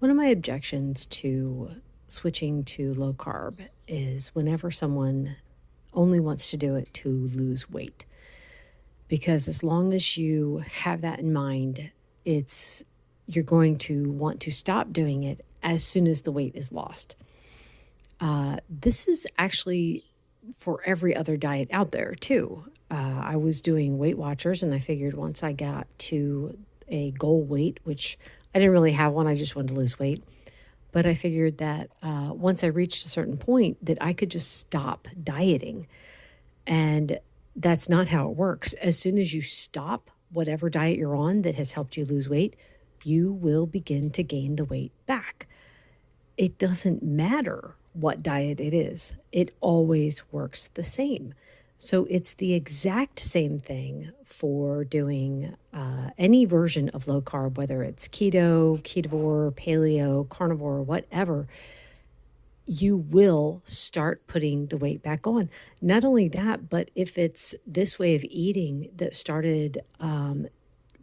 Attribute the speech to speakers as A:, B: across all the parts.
A: One of my objections to switching to low carb is whenever someone only wants to do it to lose weight. Because as long as you have that in mind, it's you're going to want to stop doing it as soon as the weight is lost. This is actually for every other diet out there too. I was doing Weight Watchers, and I figured once I got to a goal weight, which I didn't really have one, I just wanted to lose weight. But I figured that once I reached a certain point, that I could just stop dieting. And that's not how it works. As soon as you stop whatever diet you're on that has helped you lose weight, you will begin to gain the weight back. It doesn't matter what diet it is, it always works the same. So it's the exact same thing for doing any version of low carb, whether it's keto, ketovore, paleo, carnivore, whatever. You will start putting the weight back on. Not only that, but if it's this way of eating that started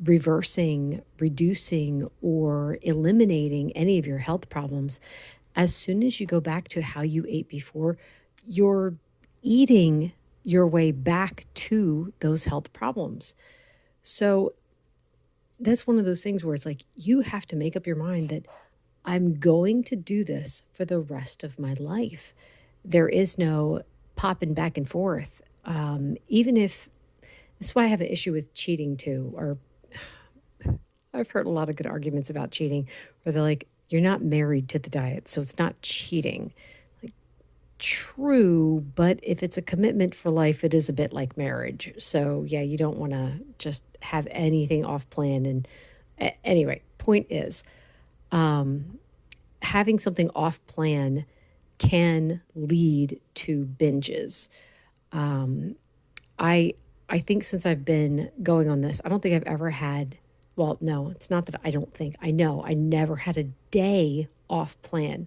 A: reversing, reducing, or eliminating any of your health problems, as soon as you go back to how you ate before, you're eating your way back to those health problems. So that's one of those things where it's like you have to make up your mind that I'm going to do this for the rest of my life. There is no popping back and forth. Even if This is why I have an issue with cheating too, or I've heard a lot of good arguments about cheating where they're like, you're not married to the diet, so it's not cheating. Like, true, but if it's a commitment for life, it is a bit like marriage. So yeah, you don't want to just have anything off plan. And anyway, point is, having something off plan can lead to binges. I think since I've been going on this, I don't think I've ever had, well, no, it's not that I don't think, I know I never had a day off plan.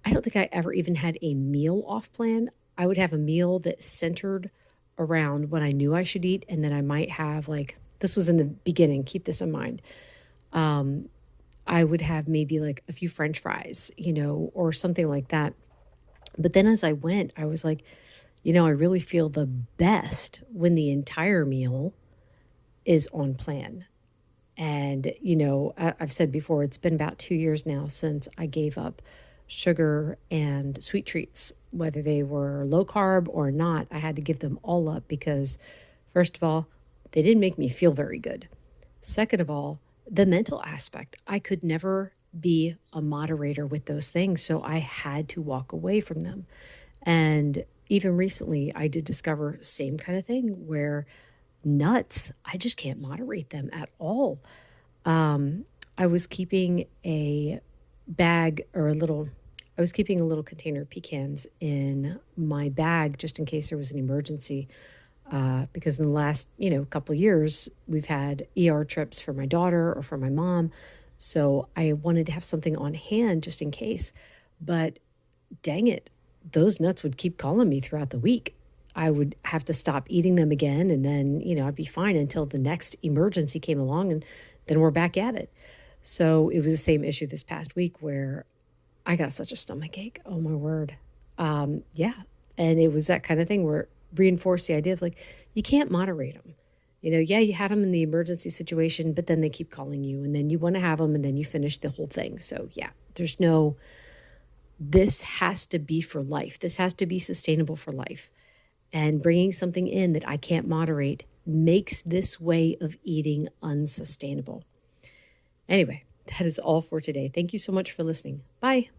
A: I don't think I ever even had a meal off plan. I would have a meal that centered around what I knew I should eat. And then I might have like, this was in the beginning, keep this in mind. I would have maybe like a few French fries, or something like that. But then as I went, I was like, I really feel the best when the entire meal is on plan. And, I've said before, it's been about 2 years now since I gave up sugar and sweet treats, whether they were low carb or not. I had to give them all up because, first of all, they didn't make me feel very good. Second of all, the mental aspect, I could never be a moderator with those things. So I had to walk away from them. And even recently, I did discover same kind of thing where nuts, I just can't moderate them at all. I was keeping a bag or I was keeping a little container of pecans in my bag just in case there was an emergency. Because in the last, couple years, we've had ER trips for my daughter or for my mom. So I wanted to have something on hand just in case. But dang it, those nuts would keep calling me throughout the week. I would have to stop eating them again. And then, I'd be fine until the next emergency came along and then we're back at it. So it was the same issue this past week where I got such a stomach ache. Oh my word. Yeah. And it was that kind of thing where it reinforced the idea of like, you can't moderate them. Yeah, you had them in the emergency situation, but then they keep calling you and then you want to have them and then you finish the whole thing. So yeah, this has to be for life. This has to be sustainable for life. And bringing something in that I can't moderate makes this way of eating unsustainable. Anyway, that is all for today. Thank you so much for listening. Bye.